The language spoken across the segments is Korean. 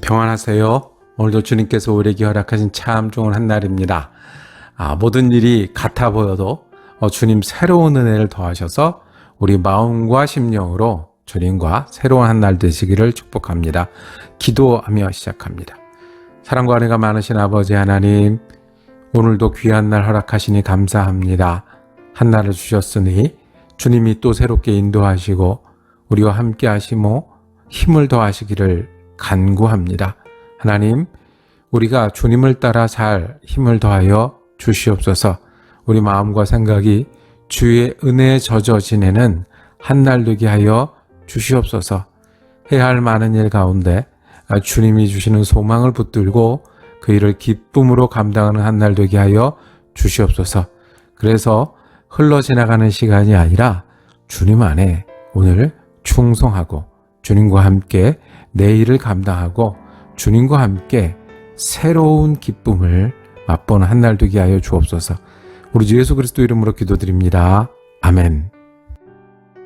평안하세요. 오늘도 주님께서 우리에게 허락하신 참 좋은 한 날입니다. 모든 일이 같아 보여도 주님 새로운 은혜를 더하셔서 우리 마음과 심령으로 주님과 새로운 한 날 되시기를 축복합니다. 기도하며 시작합니다. 사랑과 은혜가 많으신 아버지 하나님, 오늘도 귀한 날 허락하시니 감사합니다. 한 날을 주셨으니 주님이 또 새롭게 인도하시고 우리와 함께 하시고 힘을 더하시기를 간구합니다. 하나님, 우리가 주님을 따라 살 힘을 더하여 주시옵소서. 우리 마음과 생각이 주의 은혜에 젖어 지내는 한 날 되게 하여 주시옵소서. 해야 할 많은 일 가운데 주님이 주시는 소망을 붙들고 그 일을 기쁨으로 감당하는 한 날 되게 하여 주시옵소서. 그래서 흘러 지나가는 시간이 아니라 주님 안에 오늘 충성하고 주님과 함께 내 일을 감당하고 주님과 함께 새로운 기쁨을 맛보는 한 날 되게 하여 주옵소서. 우리 주 예수 그리스도 이름으로 기도드립니다. 아멘.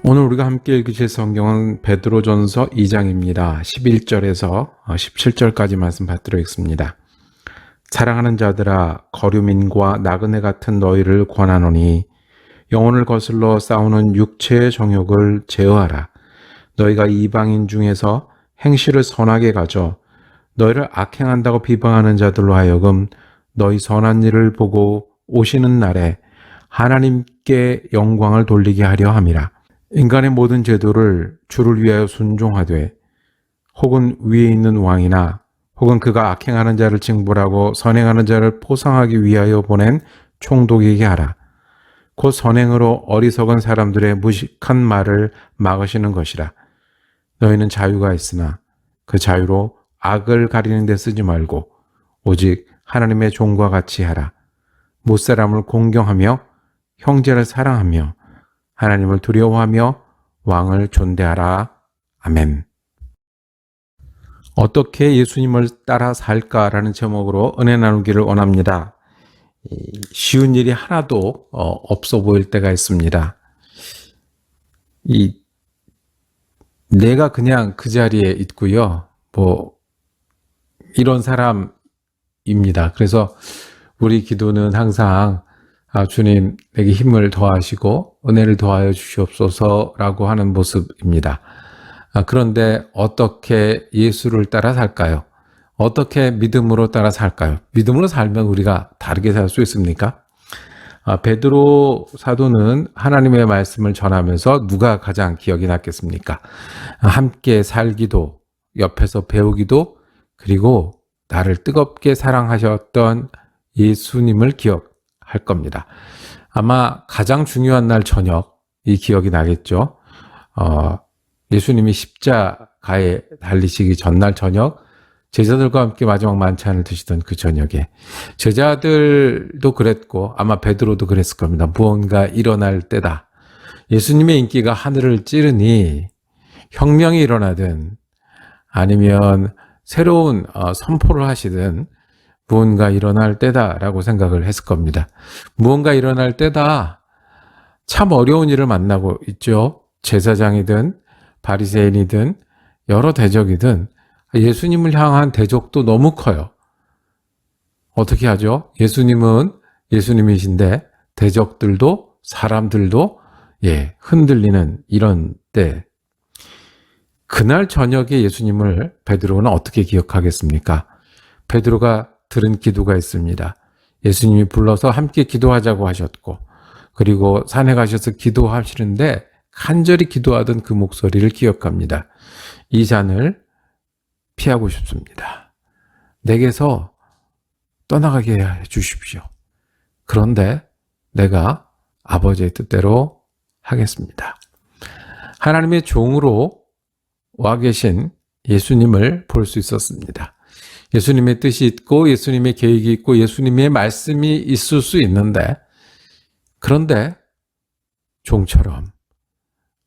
오늘 우리가 함께 읽으실 성경은 베드로전서 2장입니다. 11절에서 17절까지 말씀 받도록 하겠습니다. 사랑하는 자들아, 거류민과 나그네 같은 너희를 권하노니 영혼을 거슬러 싸우는 육체의 정욕을 제어하라. 너희가 이방인 중에서 행실을 선하게 가져 너희를 악행한다고 비방하는 자들로 하여금 너희 선한 일을 보고 오시는 날에 하나님께 영광을 돌리게 하려 함이라. 인간의 모든 제도를 주를 위하여 순종하되 혹은 위에 있는 왕이나 혹은 그가 악행하는 자를 징벌하고 선행하는 자를 포상하기 위하여 보낸 총독에게 하라. 곧 선행으로 어리석은 사람들의 무식한 말을 막으시는 것이라. 너희는 자유가 있으나 그 자유로 악을 가리는 데 쓰지 말고 오직 하나님의 종과 같이 하라. 못사람을 공경하며 형제를 사랑하며 하나님을 두려워하며 왕을 존대하라. 아멘. 어떻게 예수님을 따라 살까라는 제목으로 은혜 나누기를 원합니다. 쉬운 일이 하나도 없어 보일 때가 있습니다. 내가 그냥 그 자리에 있고요. 이런 사람입니다. 그래서 우리 기도는 항상 주님 내게 힘을 더하시고 은혜를 더하여 주시옵소서라고 하는 모습입니다. 그런데 어떻게 예수를 따라 살까요? 어떻게 믿음으로 따라 살까요? 믿음으로 살면 우리가 다르게 살 수 있습니까? 베드로 사도는 하나님의 말씀을 전하면서 누가 가장 기억이 났겠습니까? 함께 살기도, 옆에서 배우기도, 그리고 나를 뜨겁게 사랑하셨던 예수님을 기억할 겁니다. 아마 가장 중요한 날 저녁, 이 기억이 나겠죠. 예수님이 십자가에 달리시기 전날 저녁, 제자들과 함께 마지막 만찬을 드시던 그 저녁에 제자들도 그랬고 아마 베드로도 그랬을 겁니다. 무언가 일어날 때다. 예수님의 인기가 하늘을 찌르니 혁명이 일어나든 아니면 새로운 선포를 하시든 무언가 일어날 때다라고 생각을 했을 겁니다. 무언가 일어날 때다. 참 어려운 일을 만나고 있죠. 제사장이든 바리새인이든 여러 대적이든 예수님을 향한 대적도 너무 커요. 어떻게 하죠? 예수님은 예수님이신데 대적들도 사람들도 흔들리는 이런 때, 그날 저녁에 예수님을 베드로는 어떻게 기억하겠습니까? 베드로가 들은 기도가 있습니다. 예수님이 불러서 함께 기도하자고 하셨고, 그리고 산에 가셔서 기도하시는데 간절히 기도하던 그 목소리를 기억합니다. 이 잔을 피하고 싶습니다. 내게서 떠나가게 해 주십시오. 그런데 내가 아버지의 뜻대로 하겠습니다. 하나님의 종으로 와 계신 예수님을 볼 수 있었습니다. 예수님의 뜻이 있고 예수님의 계획이 있고 예수님의 말씀이 있을 수 있는데, 그런데 종처럼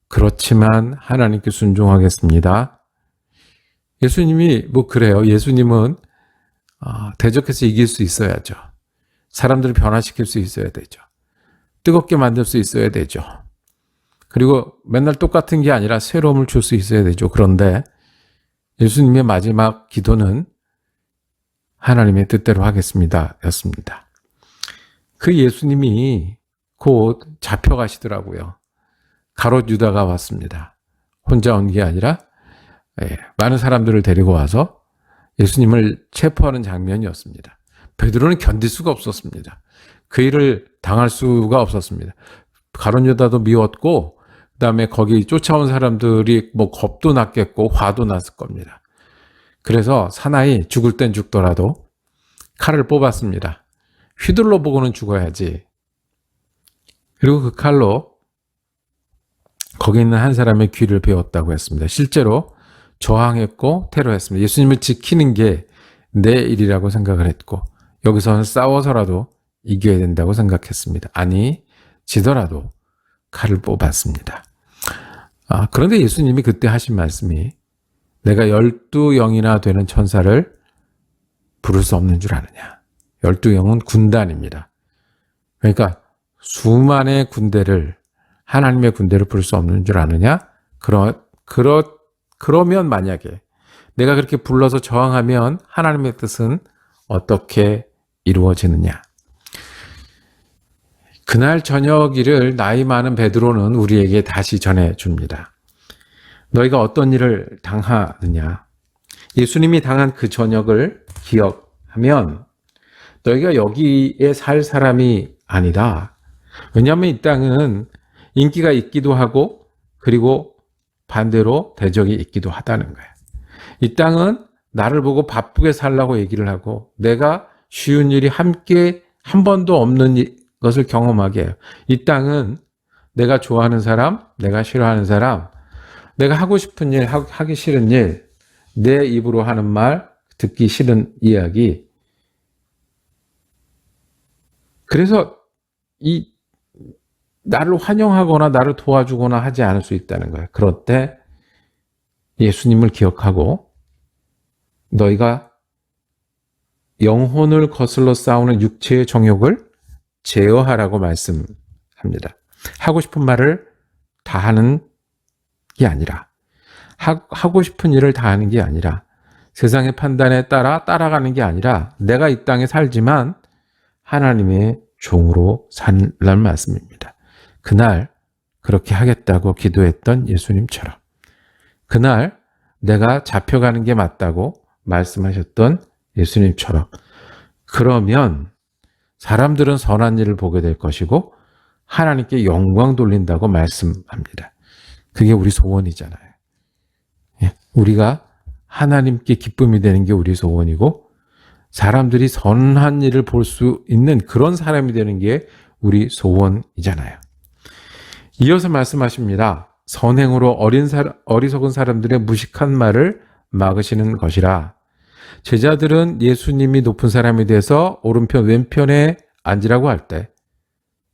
그렇지만 하나님께 순종하겠습니다. 예수님이 그래요. 예수님은 대적해서 이길 수 있어야죠. 사람들을 변화시킬 수 있어야 되죠. 뜨겁게 만들 수 있어야 되죠. 그리고 맨날 똑같은 게 아니라 새로움을 줄 수 있어야 되죠. 그런데 예수님의 마지막 기도는 하나님의 뜻대로 하겠습니다 였습니다. 그 예수님이 곧 잡혀가시더라고요. 가롯 유다가 왔습니다. 혼자 온 게 아니라 많은 사람들을 데리고 와서 예수님을 체포하는 장면이었습니다. 베드로는 견딜 수가 없었습니다. 그 일을 당할 수가 없었습니다. 가롯 유다도 미웠고 그다음에 거기 쫓아온 사람들이 뭐 겁도 났겠고 화도 났을 겁니다. 그래서 사나이 죽을 땐 죽더라도 칼을 뽑았습니다. 휘둘러 보고는 죽어야지. 그리고 그 칼로 거기 있는 한 사람의 귀를 베었다고 했습니다. 실제로 저항했고 테러했습니다. 예수님을 지키는 게 내 일이라고 생각을 했고 여기서는 싸워서라도 이겨야 된다고 생각했습니다. 아니, 지더라도 칼을 뽑았습니다. 그런데 예수님이 그때 하신 말씀이 내가 12영이나 되는 천사를 부를 수 없는 줄 아느냐. 12영은 군단입니다. 그러니까 수만의 군대를 하나님의 군대를 부를 수 없는 줄 아느냐? 그러면 만약에 내가 그렇게 불러서 저항하면 하나님의 뜻은 어떻게 이루어지느냐? 그날 저녁 일을 나이 많은 베드로는 우리에게 다시 전해줍니다. 너희가 어떤 일을 당하느냐? 예수님이 당한 그 저녁을 기억하면 너희가 여기에 살 사람이 아니다. 왜냐하면 이 땅은 인기가 있기도 하고 그리고 반대로 대적이 있기도 하다는 거예요. 이 땅은 나를 보고 바쁘게 살라고 얘기를 하고 내가 쉬운 일이 함께 한 번도 없는 것을 경험하게 해요. 이 땅은 내가 좋아하는 사람, 내가 싫어하는 사람, 내가 하고 싶은 일, 하기 싫은 일, 내 입으로 하는 말, 듣기 싫은 이야기. 그래서 나를 환영하거나 나를 도와주거나 하지 않을 수 있다는 거예요. 그럴 때 예수님을 기억하고 너희가 영혼을 거슬러 싸우는 육체의 정욕을 제어하라고 말씀합니다. 하고 싶은 말을 다 하는 게 아니라 하고 싶은 일을 다 하는 게 아니라 세상의 판단에 따라가는 게 아니라 내가 이 땅에 살지만 하나님의 종으로 살란 말씀입니다. 그날 그렇게 하겠다고 기도했던 예수님처럼 그날 내가 잡혀가는 게 맞다고 말씀하셨던 예수님처럼 그러면 사람들은 선한 일을 보게 될 것이고 하나님께 영광 돌린다고 말씀합니다. 그게 우리 소원이잖아요. 우리가 하나님께 기쁨이 되는 게 우리 소원이고 사람들이 선한 일을 볼 수 있는 그런 사람이 되는 게 우리 소원이잖아요. 이어서 말씀하십니다. 선행으로 어리석은 사람들의 무식한 말을 막으시는 것이라. 제자들은 예수님이 높은 사람이 돼서 오른편 왼편에 앉으라고 할 때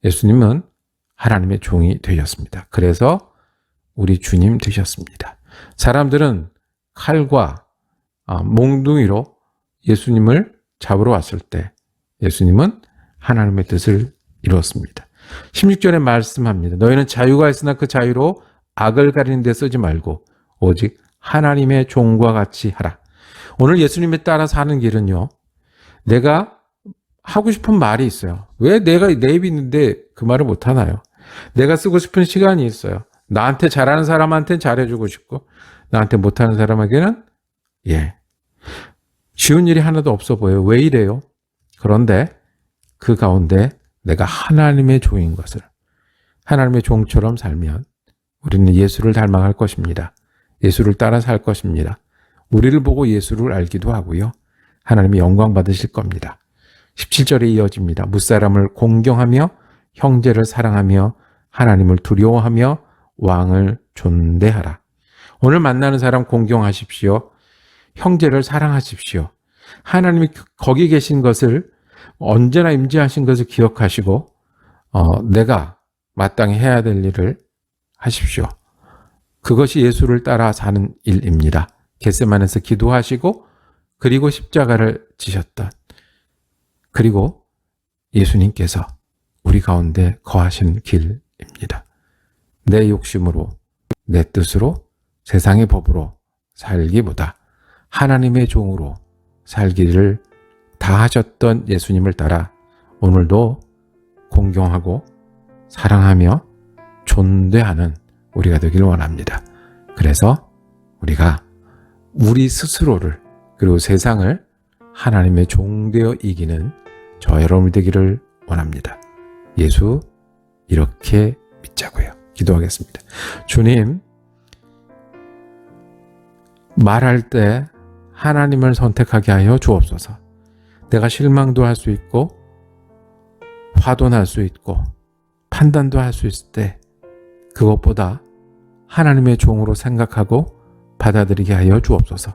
예수님은 하나님의 종이 되셨습니다. 그래서 우리 주님 되셨습니다. 사람들은 칼과 몽둥이로 예수님을 잡으러 왔을 때 예수님은 하나님의 뜻을 이루었습니다. 16절에 말씀합니다. 너희는 자유가 있으나 그 자유로 악을 가리는 데 쓰지 말고 오직 하나님의 종과 같이 하라. 오늘 예수님에 따라 사는 길은요. 내가 하고 싶은 말이 있어요. 왜 내가 내 입이 있는데 그 말을 못 하나요? 내가 쓰고 싶은 시간이 있어요. 나한테 잘하는 사람한테는 잘해주고 싶고 나한테 못하는 사람에게는 쉬운 일이 하나도 없어 보여요. 왜 이래요? 그런데 그 가운데 내가 하나님의 종인 것을 하나님의 종처럼 살면 우리는 예수를 닮아갈 것입니다. 예수를 따라 살 것입니다. 우리를 보고 예수를 알기도 하고요. 하나님이 영광 받으실 겁니다. 17절에 이어집니다. 무사람을 공경하며 형제를 사랑하며 하나님을 두려워하며 왕을 존대하라. 오늘 만나는 사람 공경하십시오. 형제를 사랑하십시오. 하나님이 거기 계신 것을 언제나 임재하신 것을 기억하시고 내가 마땅히 해야 될 일을 하십시오. 그것이 예수를 따라 사는 일입니다. 겟세마네에서 기도하시고 그리고 십자가를 지셨던 그리고 예수님께서 우리 가운데 거하신 길입니다. 내 욕심으로 내 뜻으로 세상의 법으로 살기보다 하나님의 종으로 살기를 다 하셨던 예수님을 따라 오늘도 공경하고 사랑하며 존대하는 우리가 되길 원합니다. 그래서 우리가 우리 스스로를 그리고 세상을 하나님의 종되어 이기는 저 여러분이 되기를 원합니다. 예수 이렇게 믿자고요. 기도하겠습니다. 주님, 말할 때 하나님을 선택하게 하여 주옵소서. 내가 실망도 할 수 있고 화도 날 수 있고 판단도 할 수 있을 때 그것보다 하나님의 종으로 생각하고 받아들이게 하여 주옵소서.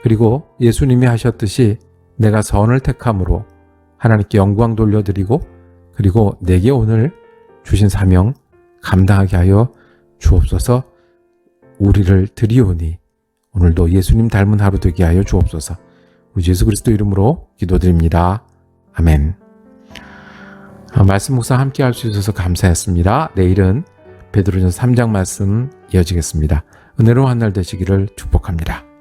그리고 예수님이 하셨듯이 내가 선을 택함으로 하나님께 영광 돌려드리고 그리고 내게 오늘 주신 사명 감당하게 하여 주옵소서. 우리를 드리오니 오늘도 예수님 닮은 하루 되게 하여 주옵소서. 우리 예수 그리스도 이름으로 기도드립니다. 아멘. 말씀 묵상 함께 할 수 있어서 감사했습니다. 내일은 베드로전서 3장 말씀 이어지겠습니다. 은혜로운 한 날 되시기를 축복합니다.